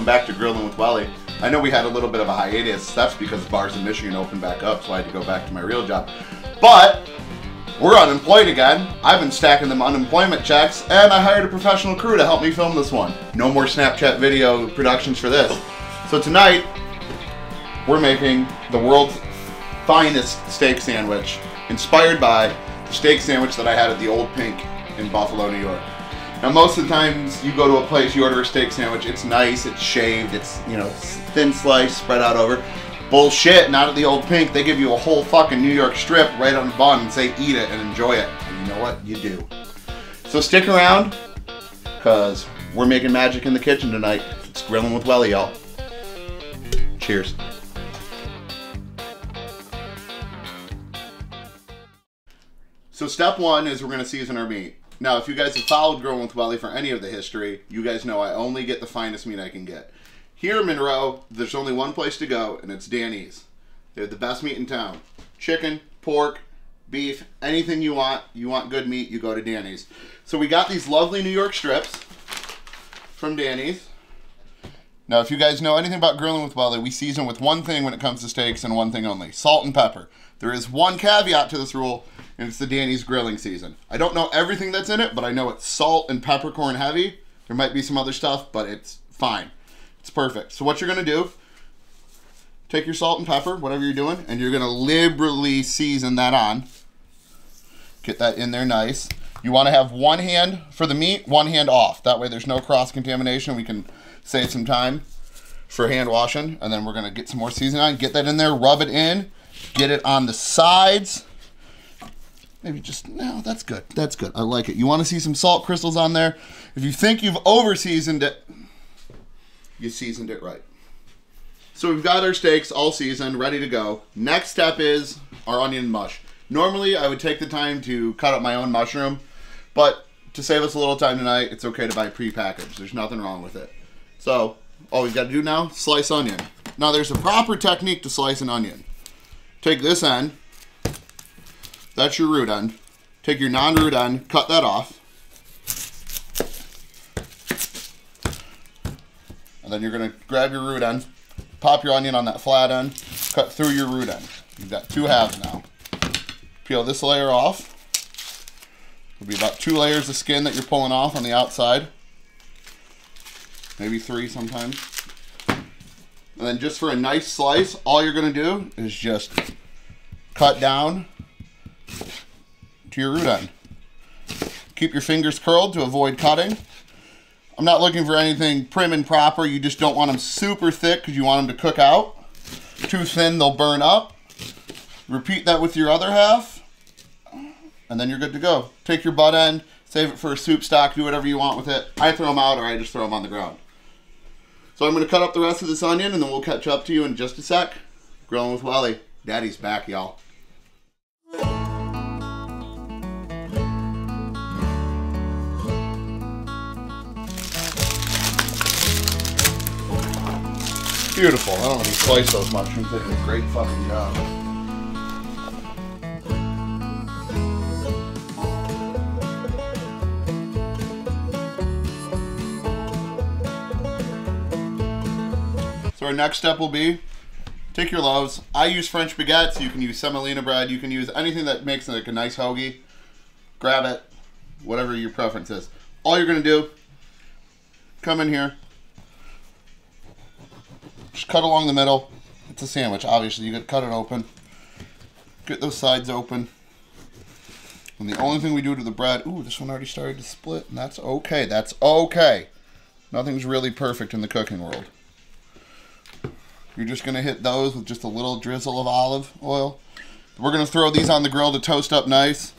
welcome back to Grilling with Welly. I know we had a little bit of a hiatus. That's because bars in Michigan opened back up, so I had to go back to my real job. But we're unemployed again. I've been stacking them unemployment checks, and I hired a professional crew to help me film this one. No more Snapchat video productions for this. So tonight, we're making the world's finest steak sandwich, inspired by the steak sandwich that I had at the Old Pink in Buffalo, New York. Now, most of the times you go to a place, you order a steak sandwich, it's nice, it's shaved, it's, you know, thin slice, spread out over. Bullshit, not at the Old Pink. They give you a whole fucking New York strip right on the bun and say eat it and enjoy it. And you know what? You do. So stick around, because we're making magic in the kitchen tonight. It's Grilling with Welly, y'all. Cheers. So step one is we're going to season our meat. Now, if you guys have followed Grilling with Welly for any of the history, you guys know I only get the finest meat I can get. Here in Monroe, there's only one place to go, and it's Danny's. They have the best meat in town. Chicken, pork, beef, anything you want. You want good meat, you go to Danny's. So we got these lovely New York strips from Danny's. Now, if you guys know anything about Grilling with Welly, we season with one thing when it comes to steaks and one thing only: salt and pepper. There is one caveat to this rule, and it's the Danny's grilling season. I don't know everything that's in it, but I know it's salt and peppercorn heavy. There might be some other stuff, but it's fine. It's perfect. So what you're going to do, take your salt and pepper, whatever you're doing, and you're going to liberally season that on. Get that in there nice. You want to have one hand for the meat, one hand off. That way there's no cross-contamination. We can save some time for hand washing. And then we're going to get some more seasoning on. Get that in there, rub it in, get it on the sides. Maybe just, no, that's good. That's good. I like it. You want to see some salt crystals on there. If you think you've over-seasoned it, you seasoned it right. So we've got our steaks all seasoned, ready to go. Next step is our onion mush. Normally, I would take the time to cut up my own mushroom, but to save us a little time tonight, it's okay to buy pre-packaged. There's nothing wrong with it. So all we've got to do now, slice onion. Now there's a proper technique to slice an onion. Take this end. That's your root end. Take your non-root end, cut that off. And then you're going to grab your root end, pop your onion on that flat end, cut through your root end. You've got two halves now. Peel this layer off. It'll be about 2 layers of skin that you're pulling off on the outside. Maybe 3 sometimes. And then just for a nice slice, all you're going to do is just cut down to your root end. Keep your fingers curled to avoid cutting. I'm not looking for anything prim and proper. You just don't want them super thick because you want them to cook out. Too thin, they'll burn up. Repeat that with your other half, and then you're good to go. Take your butt end, save it for a soup stock, do whatever you want with it. I throw them out, or I just throw them on the ground. So I'm going to cut up the rest of this onion, and then we'll catch up to you in just a sec. Grilling with Welly. Daddy's back, y'all. Beautiful. I don't know if you slice those mushrooms. They do a great fucking job. So our next step will be, take your loaves. I use French baguettes. You can use semolina bread. You can use anything that makes like a nice hoagie. Grab it, whatever your preference is. All you're going to do, come in here. Just cut along the middle. It's a sandwich, obviously. You got to cut it open. Get those sides open. And the only thing we do to the bread, ooh, this one already started to split, and that's okay. That's okay. Nothing's really perfect in the cooking world. You're just going to hit those with just a little drizzle of olive oil. We're going to throw these on the grill to toast up nice.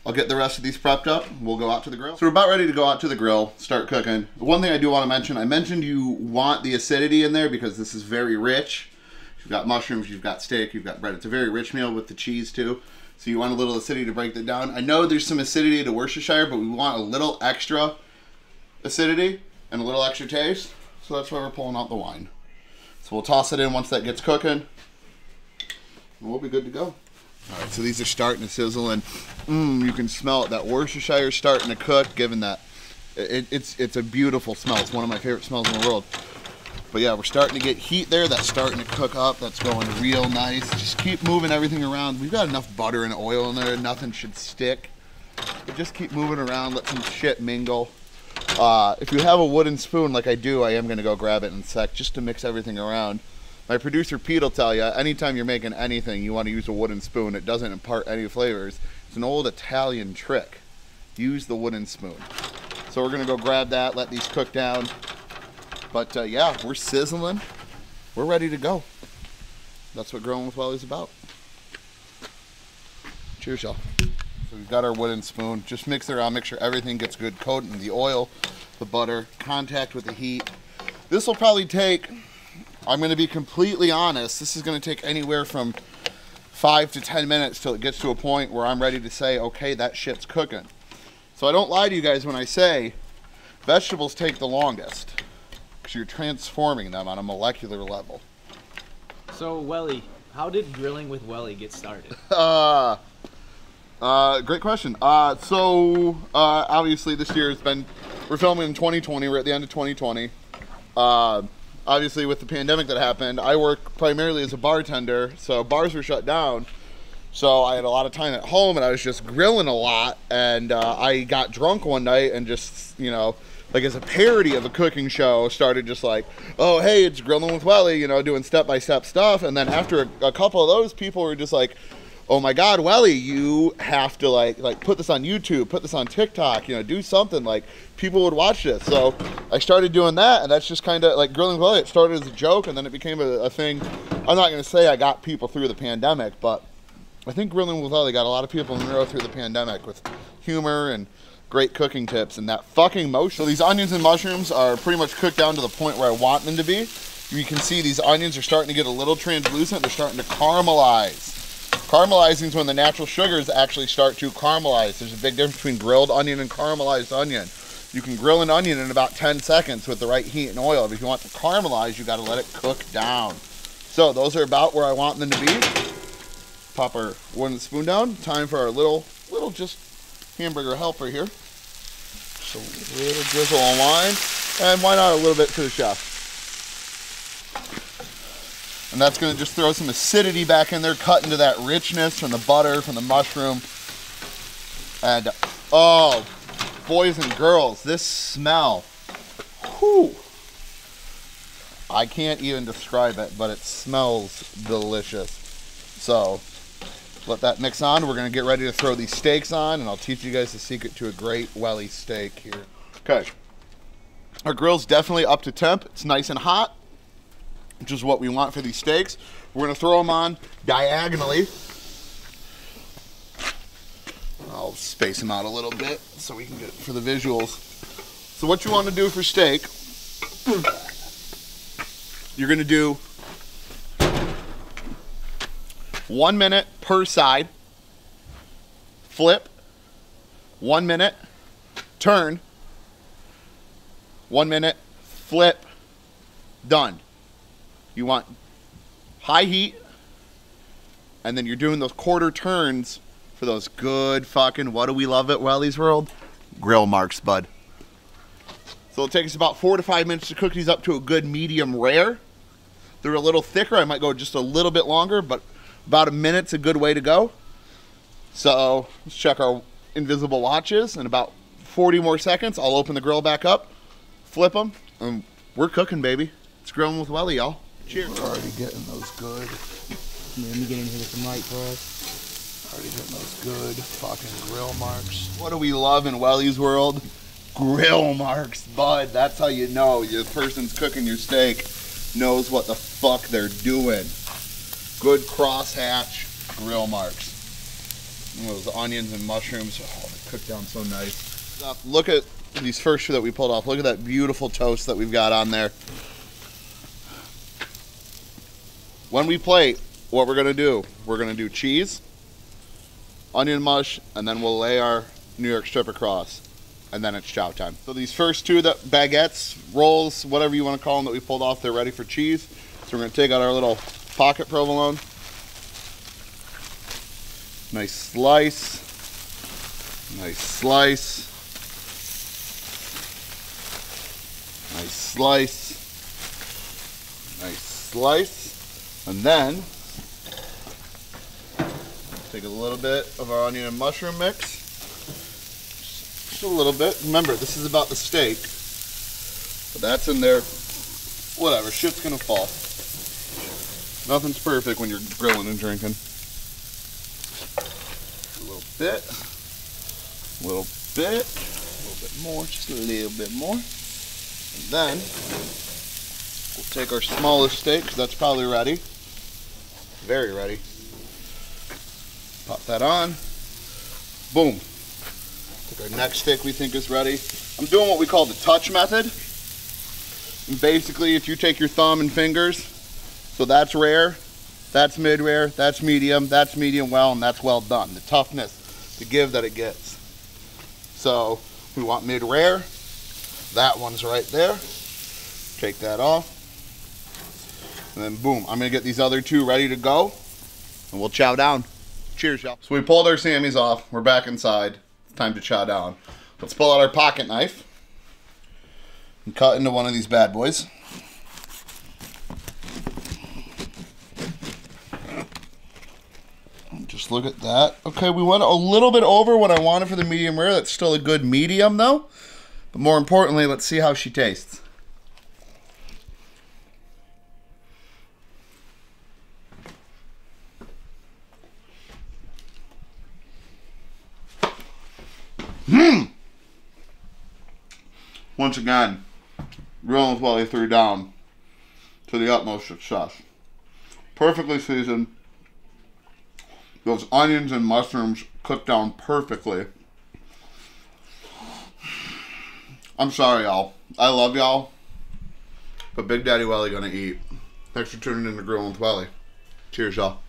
I'll get the rest of these prepped up. We'll go out to the grill. So we're about ready to go out to the grill, start cooking. One thing I do want to mention, I mentioned you want the acidity in there because this is very rich. You've got mushrooms, you've got steak, you've got bread. It's a very rich meal with the cheese too. So you want a little acidity to break that down. I know there's some acidity to Worcestershire, but we want a little extra acidity and a little extra taste. So that's why we're pulling out the wine. So we'll toss it in once that gets cooking, and we'll be good to go. All right, so these are starting to sizzle, and you can smell it. That Worcestershire starting to cook, given that it's a beautiful smell. It's one of my favorite smells in the world. But yeah, we're starting to get heat there. That's starting to cook up. That's going real nice. Just keep moving everything around. We've got enough butter and oil in there. Nothing should stick. But just keep moving around. Let some shit mingle. If you have a wooden spoon like I do, I am going to go grab it in a sec just to mix everything around. My producer Pete will tell you, anytime you're making anything, you want to use a wooden spoon. It doesn't impart any flavors. It's an old Italian trick. Use the wooden spoon. So we're going to go grab that, let these cook down. But yeah, we're sizzling. We're ready to go. That's what Growing with Welly's about. Cheers, y'all. So we've got our wooden spoon. Just mix it around, make sure everything gets good coated in the oil, the butter, contact with the heat. This will probably take, I'm going to be completely honest, this is going to take anywhere from 5 to 10 minutes till it gets to a point where I'm ready to say, okay, that shit's cooking. So I don't lie to you guys when I say vegetables take the longest because you're transforming them on a molecular level. So, Welly, how did grilling with Welly get started? Great question. Obviously this year we're filming in 2020, we're at the end of 2020. Obviously with the pandemic that happened, I work primarily as a bartender, so bars were shut down. So I had a lot of time at home and I was just grilling a lot, and I got drunk one night and just, you know, like as a parody of a cooking show, started just like, oh, hey, it's Grilling with Welly, you know, doing step-by-step stuff. And then after a couple of those, people were just like, oh my God, Welly, you have to like put this on YouTube, put this on TikTok, you know, do something, like people would watch this. So I started doing that, and that's just kind of like Grilling with Welly. It started as a joke, and then it became a thing. I'm not going to say I got people through the pandemic, but I think Grilling with Welly got a lot of people in a row through the pandemic with humor and great cooking tips and that fucking motion. So these onions and mushrooms are pretty much cooked down to the point where I want them to be. You can see these onions are starting to get a little translucent. They're starting to caramelize. Caramelizing is when the natural sugars actually start to caramelize. There's a big difference between grilled onion and caramelized onion. You can grill an onion in about 10 seconds with the right heat and oil. But if you want to caramelize, you got to let it cook down. So those are about where I want them to be. Pop our wooden spoon down. Time for our little just hamburger helper here. Just a little drizzle of wine. And why not a little bit to the chef? And that's going to just throw some acidity back in there, cut into that richness from the butter, from the mushroom. And, oh, boys and girls, this smell, whew. I can't even describe it, but it smells delicious. So, let that mix on. We're going to get ready to throw these steaks on, and I'll teach you guys the secret to a great Welly steak here. Okay. Our grill's definitely up to temp. It's nice and hot, which is what we want for these steaks. We're going to throw them on diagonally. I'll space them out a little bit so we can get it for the visuals. So what you want to do for steak, you're going to do 1 minute per side, flip, 1 minute, turn, 1 minute, flip, done. You want high heat, and then you're doing those quarter turns for those good fucking, what do we love at Welly's World? Grill marks, bud. So it'll take us about 4 to 5 minutes to cook these up to a good medium rare. They're a little thicker. I might go just a little bit longer, but about a minute's a good way to go. So let's check our invisible watches. In about 40 more seconds, I'll open the grill back up, flip them, and we're cooking, baby. It's Grilling with Welly, y'all. Cheers. We're already getting those good. Let me get in here with some light for us. Already getting those good fucking grill marks. What do we love in Welly's World? Grill marks, bud. That's how you know your person's cooking your steak knows what the fuck they're doing. Good crosshatch grill marks. And those onions and mushrooms, oh, they cook down so nice. Look at these first two that we pulled off. Look at that beautiful toast that we've got on there. When we plate, what we're gonna do cheese, onion mush, and then we'll lay our New York strip across, and then it's chow time. So these first two baguettes, rolls, whatever you want to call them that we pulled off, they're ready for cheese. So we're gonna take out our little pocket provolone. Nice slice. Nice slice. Nice slice. slice, and then take a little bit of our onion and mushroom mix. Just a little bit. Remember, this is about the steak. But that's in there. Whatever, shit's gonna fall. Nothing's perfect when you're grilling and drinking. A little bit. A little bit. A little bit more. Just a little bit more. And then we'll take our smallest steak, because that's probably ready. Very ready. Pop that on. Boom. Take our next steak we think is ready. I'm doing what we call the touch method. And basically, if you take your thumb and fingers, so that's rare, that's mid-rare, that's medium well, and that's well done. The toughness, the give that it gets. So we want mid-rare. That one's right there. Take that off. And then boom, I'm gonna get these other two ready to go, and we'll chow down. Cheers, y'all. So we pulled our Sammys off. We're back inside. It's time to chow down. Let's pull out our pocket knife and cut into one of these bad boys. Just look at that. Okay, we went a little bit over what I wanted for the medium rare. That's still a good medium though. But more importantly, let's see how she tastes. Once again, Grilling with Welly threw down to the utmost success. Perfectly seasoned. Those onions and mushrooms cooked down perfectly. I'm sorry, y'all. I love y'all. But Big Daddy Welly gonna eat. Thanks for tuning in to Grilling with Welly. Cheers, y'all.